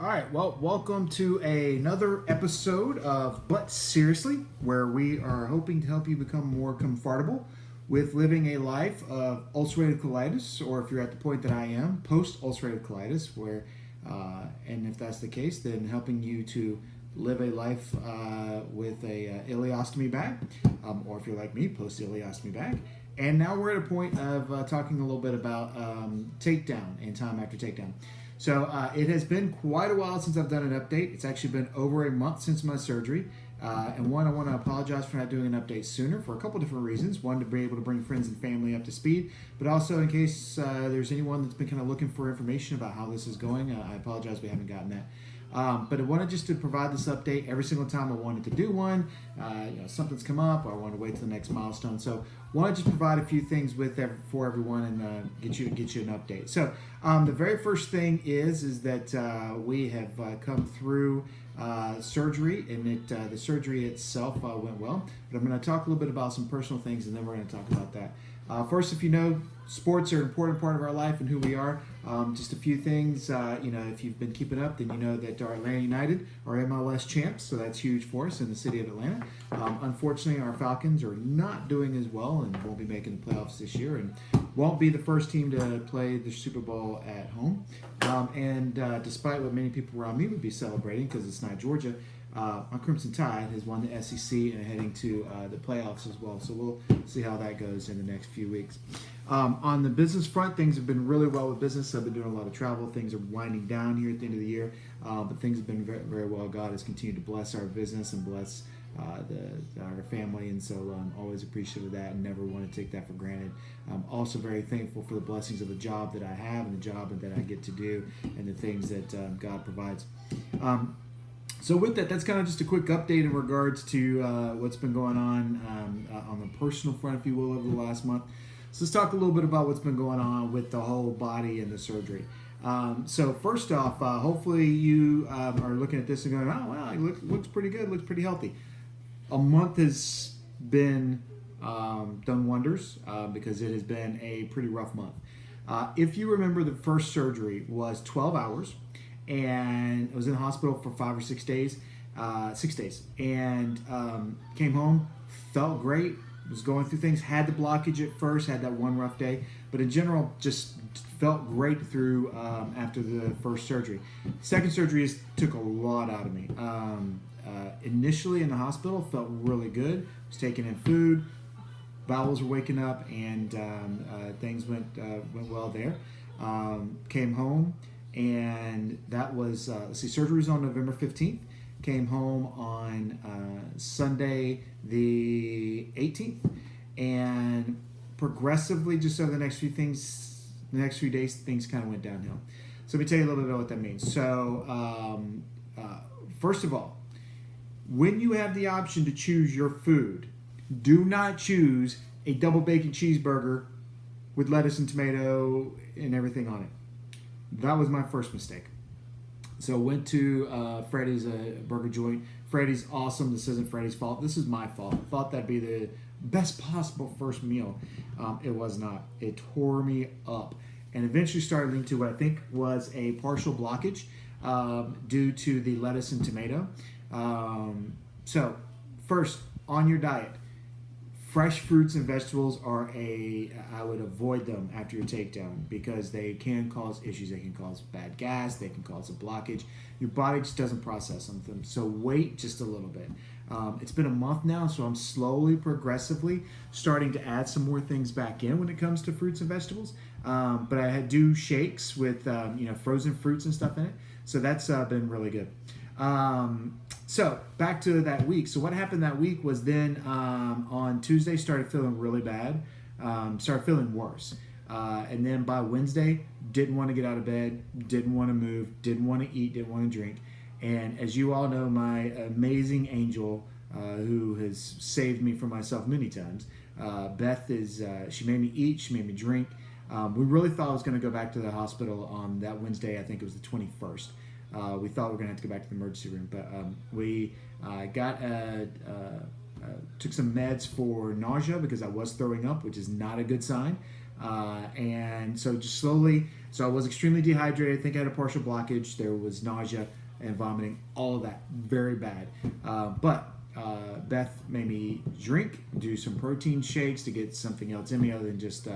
All right, well, welcome to another episode of But Seriously, where we are hoping to help you become more comfortable with living a life of ulcerative colitis, or if you're at the point that I am, post-ulcerative colitis, and if that's the case, then helping you to live a life with a ileostomy bag, or if you're like me, post-ileostomy bag. And now we're at a point of talking a little bit about takedown and time after takedown. So it has been quite a while since I've done an update. It's actually been over a month since my surgery. I want to apologize for not doing an update sooner for a couple different reasons. One, to be able to bring friends and family up to speed, but also in case there's anyone that's been kind of looking for information about how this is going. I apologize we haven't gotten that. But I wanted just to provide this update every single time I wanted to do one. Something's come up, or I want to wait till the next milestone. So I want to just provide a few things for everyone and get you an update. So the very first thing is that we have come through surgery, and the surgery itself went well. But I'm going to talk a little bit about some personal things, and then we're going to talk about that. First, if you know, sports are an important part of our life and who we are. Just a few things, if you've been keeping up, then you know that our Atlanta United are MLS champs, so that's huge for us in the city of Atlanta. Unfortunately, our Falcons are not doing as well and won't be making the playoffs this year and won't be the first team to play the Super Bowl at home. Despite what many people around me would be celebrating, because it's not Georgia, my Crimson Tide has won the SEC and heading to the playoffs as well. So we'll see how that goes in the next few weeks. On the business front, things have been really well with business. I've been doing a lot of travel. Things are winding down here at the end of the year, but things have been very, very well. God has continued to bless our business and bless our family, and so I'm always appreciative of that and never want to take that for granted. I'm also very thankful for the blessings of the job that I have and the job that I get to do and the things that God provides. So with that, that's kind of just a quick update in regards to what's been going on the personal front, if you will, over the last month. So let's talk a little bit about what's been going on with the whole body and the surgery. So first off, hopefully you are looking at this and going, oh, wow, it looks pretty good, looks pretty healthy. A month has been done wonders because it has been a pretty rough month. If you remember, the first surgery was 12 hours. And I was in the hospital for 5 or 6 days, and came home, felt great, was going through things, had the blockage at first, had that one rough day, but in general, just felt great through after the first surgery. Second surgery took a lot out of me. Initially in the hospital, felt really good, was taking in food, bowels were waking up, and things went well there. Came home. And that was, surgery was on November 15th. Came home on Sunday the 18th. And progressively, just over the next few days, things kind of went downhill. So let me tell you a little bit about what that means. So, first of all, when you have the option to choose your food, do not choose a double bacon cheeseburger with lettuce and tomato and everything on it. That was my first mistake. So went to Freddy's burger joint. Freddy's awesome. This isn't Freddy's fault. This is my fault. I thought that'd be the best possible first meal. It was not. It tore me up. And eventually started leading to what I think was a partial blockage due to the lettuce and tomato. So first, on your diet, fresh fruits and vegetables I would avoid them after your takedown because they can cause issues. They can cause bad gas. They can cause a blockage. Your body just doesn't process them. So wait just a little bit. It's been a month now, so I'm slowly, progressively starting to add some more things back in when it comes to fruits and vegetables. But I do shakes with frozen fruits and stuff in it. So that's been really good. So back to that week. So what happened that week was then on Tuesday started feeling really bad, started feeling worse. And then by Wednesday, didn't want to get out of bed, didn't want to move, didn't want to eat, didn't want to drink. And as you all know, my amazing angel who has saved me from myself many times, Beth, she made me eat, she made me drink. We really thought I was going to go back to the hospital on that Wednesday. I think it was the 21st. We thought we were going to have to go back to the emergency room, but we took some meds for nausea because I was throwing up, which is not a good sign. And so just slowly, so I was extremely dehydrated. I think I had a partial blockage. There was nausea and vomiting, all of that, very bad. But Beth made me do some protein shakes to get something else in me other than just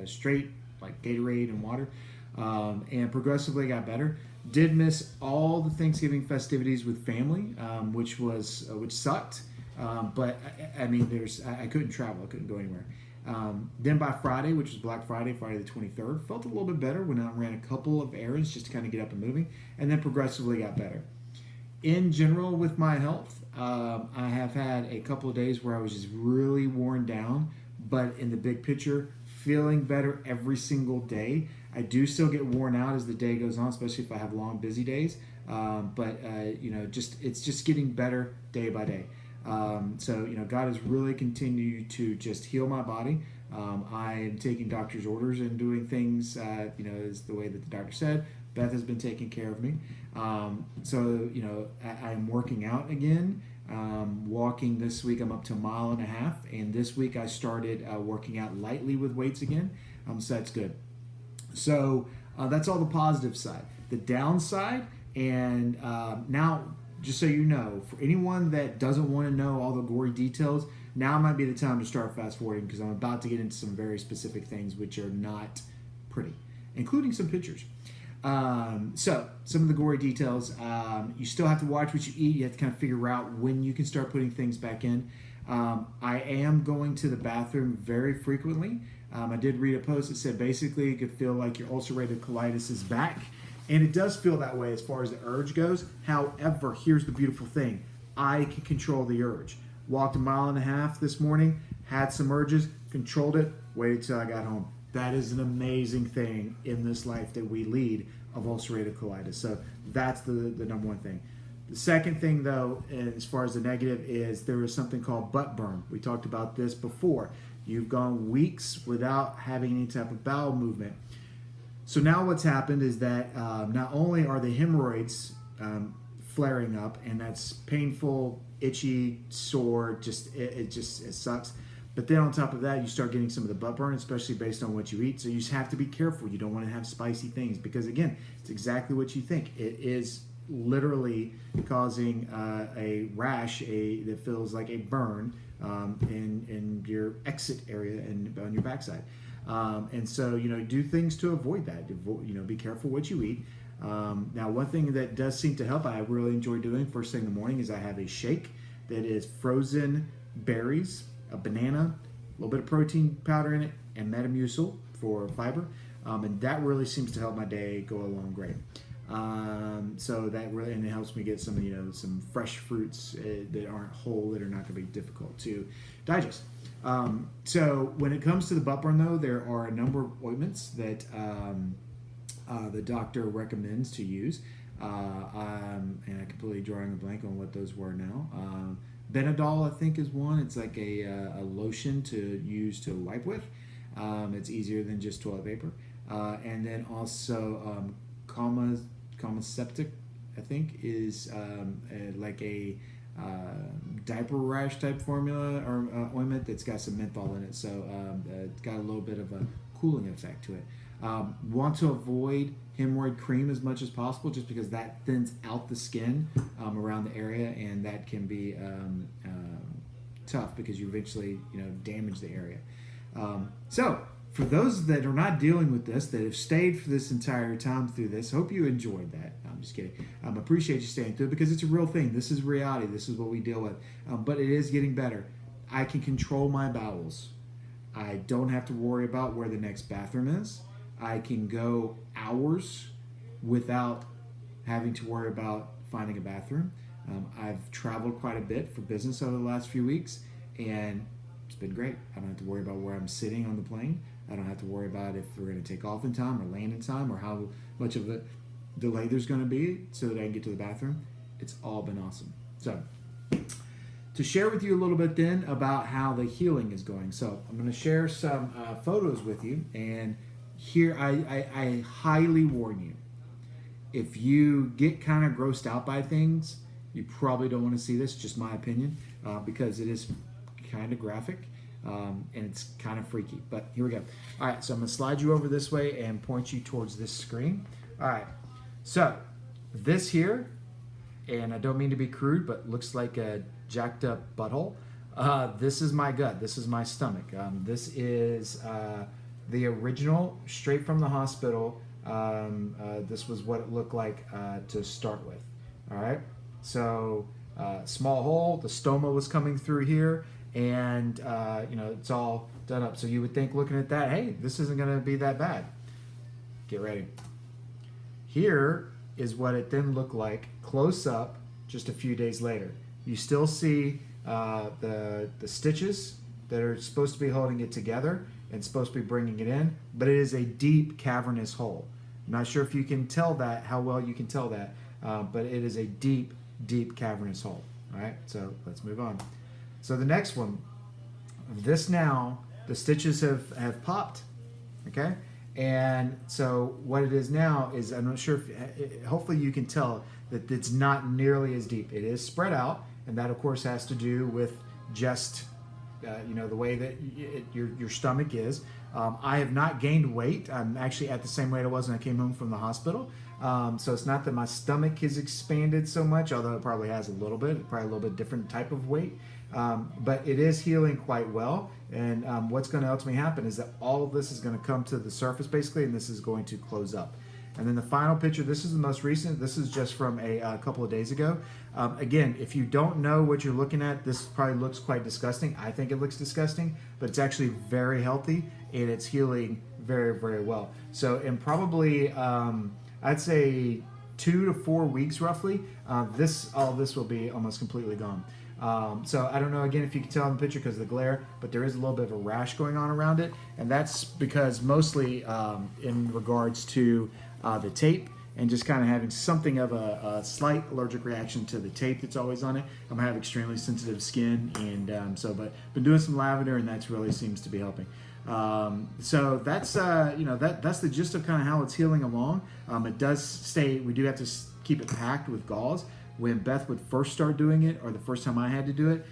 straight like Gatorade and water, and progressively got better. Did miss all the Thanksgiving festivities with family, which sucked. But I mean, I couldn't travel, I couldn't go anywhere. Then by Friday, which was Black Friday, Friday the 23rd, felt a little bit better. Went out and ran a couple of errands just to kind of get up and moving, and then progressively got better. In general, with my health, I have had a couple of days where I was just really worn down, but in the big picture, feeling better every single day. I do still get worn out as the day goes on, especially if I have long, busy days. But it's just getting better day by day. So God has really continued to just heal my body. I am taking doctor's orders and doing things, is the way that the doctor said. Beth has been taking care of me. I'm working out again. Walking this week, I'm up to 1.5 miles, and this week I started working out lightly with weights again. So that's good. So that's all the positive side. The downside, and now, just so you know, for anyone that doesn't want to know all the gory details, now might be the time to start fast forwarding, because I'm about to get into some very specific things which are not pretty, including some pictures. So some of the gory details, you still have to watch what you eat. You have to kind of figure out when you can start putting things back in. I am going to the bathroom very frequently. I did read a post that said basically you could feel like your ulcerative colitis is back. And it does feel that way as far as the urge goes. However, here's the beautiful thing. I can control the urge. Walked 1.5 miles this morning, had some urges, controlled it, waited till I got home. That is an amazing thing in this life that we lead of ulcerative colitis. So that's the number one thing. The second thing, though, as far as the negative, is there is something called butt burn. We talked about this before. You've gone weeks without having any type of bowel movement. So now what's happened is that not only are the hemorrhoids flaring up, and that's painful, itchy, sore, it sucks. But then on top of that, you start getting some of the butt burn, especially based on what you eat. So you just have to be careful. You don't want to have spicy things because, again, it's exactly what you think. It is literally causing a rash that feels like a burn in your exit area and on your backside. And so, do things to avoid that. Be careful what you eat. Now, one thing that does seem to help, I really enjoy doing first thing in the morning, is I have a shake that is frozen berries, a banana, a little bit of protein powder in it, and Metamucil for fiber. And that really seems to help my day go along great. So that really, and it helps me get some fresh fruits that aren't whole, that are not going to be difficult to digest. So when it comes to the butt burn, though, there are a number of ointments that the doctor recommends to use. And I'm completely drawing a blank on what those were now. Benadryl, I think, is one. It's like a lotion to use to wipe with. It's easier than just toilet paper. And then also Comaceptic, I think, is like a diaper rash type formula or ointment that's got some menthol in it. So it's got a little bit of a cooling effect to it. Want to avoid hemorrhoid cream as much as possible, just because that thins out the skin around the area, and that can be tough because you eventually damage the area. So for those that are not dealing with this, that have stayed for this entire time through this, hope you enjoyed that. I'm just kidding. Appreciate you staying through it, because it's a real thing. This is reality. This is what we deal with. But it is getting better. I can control my bowels. I don't have to worry about where the next bathroom is. I can go hours without having to worry about finding a bathroom. I've traveled quite a bit for business over the last few weeks, and it's been great. I don't have to worry about where I'm sitting on the plane. I don't have to worry about if we're going to take off in time or land in time, or how much of a delay there's going to be so that I can get to the bathroom. It's all been awesome. So, to share with you a little bit then about how the healing is going. So, I'm going to share some photos with you, and here I highly warn you, if you get kind of grossed out by things, you probably don't want to see this, just my opinion, because it is kind of graphic. And it's kind of freaky, but here we go. All right, so I'm gonna slide you over this way and point you towards this screen. All right, so this here, and I don't mean to be crude, but looks like a jacked up butthole. This is my gut. This is my stomach. This is the original, straight from the hospital. This was what it looked like to start with. All right, so small hole. The stoma was coming through here, and it's all done up. So you would think, looking at that, hey, this isn't going to be that bad. Get ready. Here is what it then looked like close up just a few days later. You still see the stitches that are supposed to be holding it together and supposed to be bringing it in, but it is a deep cavernous hole. I'm not sure if you can tell that, how well you can tell that, but it is a deep, deep cavernous hole. All right, so let's move on. So the next one, this now, the stitches have popped, okay? And so what it is now is, I'm not sure if, hopefully you can tell that it's not nearly as deep. It is spread out, and that of course has to do with just, the way that your stomach is. I have not gained weight. I'm actually at the same weight I was when I came home from the hospital. So it's not that my stomach has expanded so much, although it probably has a little bit, probably a little bit different type of weight. But it is healing quite well. And what's going to ultimately happen is that all of this is going to come to the surface basically, and this is going to close up. And then the final picture, this is the most recent. This is just from a couple of days ago. Again, if you don't know what you're looking at, this probably looks quite disgusting. I think it looks disgusting, but it's actually very healthy and it's healing very, very well. So in probably, I'd say 2 to 4 weeks roughly, all this will be almost completely gone. So I don't know, again, if you can tell in the picture because of the glare, but there is a little bit of a rash going on around it. And that's because mostly in regards to the tape and just kind of having something of a slight allergic reaction to the tape that's always on it. I'm gonna have extremely sensitive skin, and but been doing some lavender, and that's really seems to be helping. So that's that's the gist of kind of how it's healing along. It does stay. We do have to keep it packed with gauze. When Beth would first start doing it, or the first time I had to do it,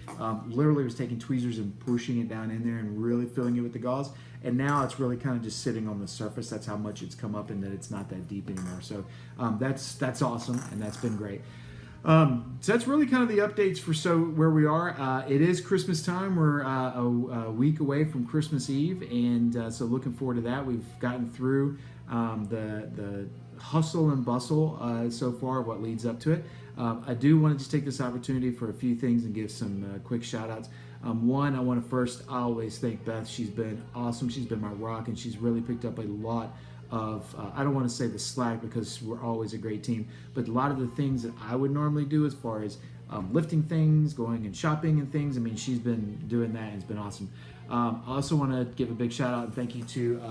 literally was taking tweezers and pushing it down in there and really filling it with the gauze. And now it's really kind of just sitting on the surface. That's how much it's come up, and that it's not that deep anymore. So that's awesome, and that's been great. So that's really kind of the updates for where we are. It is Christmas time. We're a week away from Christmas Eve, and so looking forward to that. We've gotten through the hustle and bustle so far, what leads up to it. I do want to just take this opportunity for a few things and give some quick shout outs. One, I want to first always thank Beth. She's been awesome. She's been my rock, and she's really picked up a lot of, I don't want to say the slack because we're always a great team, but a lot of the things that I would normally do as far as lifting things, going and shopping and things, I mean, she's been doing that and it's been awesome. I also want to give a big shout out and thank you to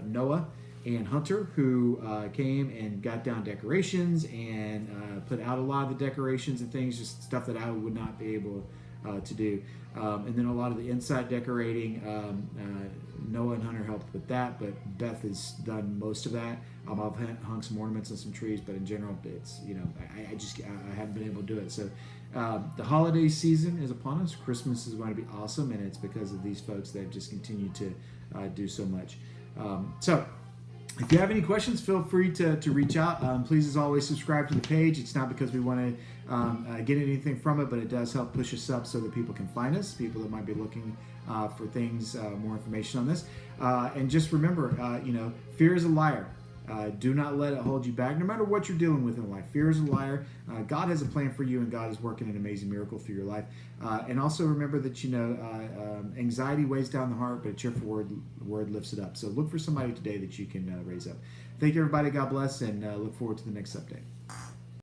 Noah and Hunter, who came and got down decorations and put out a lot of the decorations and things, just stuff that I would not be able to do. And then a lot of the inside decorating, Noah and Hunter helped with that, but Beth has done most of that. I've hung some ornaments and some trees, but in general, it's, I haven't been able to do it. So the holiday season is upon us. Christmas is going to be awesome, and it's because of these folks that have just continued to do so much. So if you have any questions, feel free to reach out. Please, as always, subscribe to the page. It's not because we want to get anything from it, but it does help push us up so that people can find us, people that might be looking for things, more information on this. And just remember, fear is a liar. Do not let it hold you back, no matter what you're dealing with in life. Fear is a liar. God has a plan for you, and God is working an amazing miracle through your life. And also remember that, anxiety weighs down the heart, but a cheerful word lifts it up. So look for somebody today that you can raise up. Thank you, everybody. God bless, and look forward to the next update.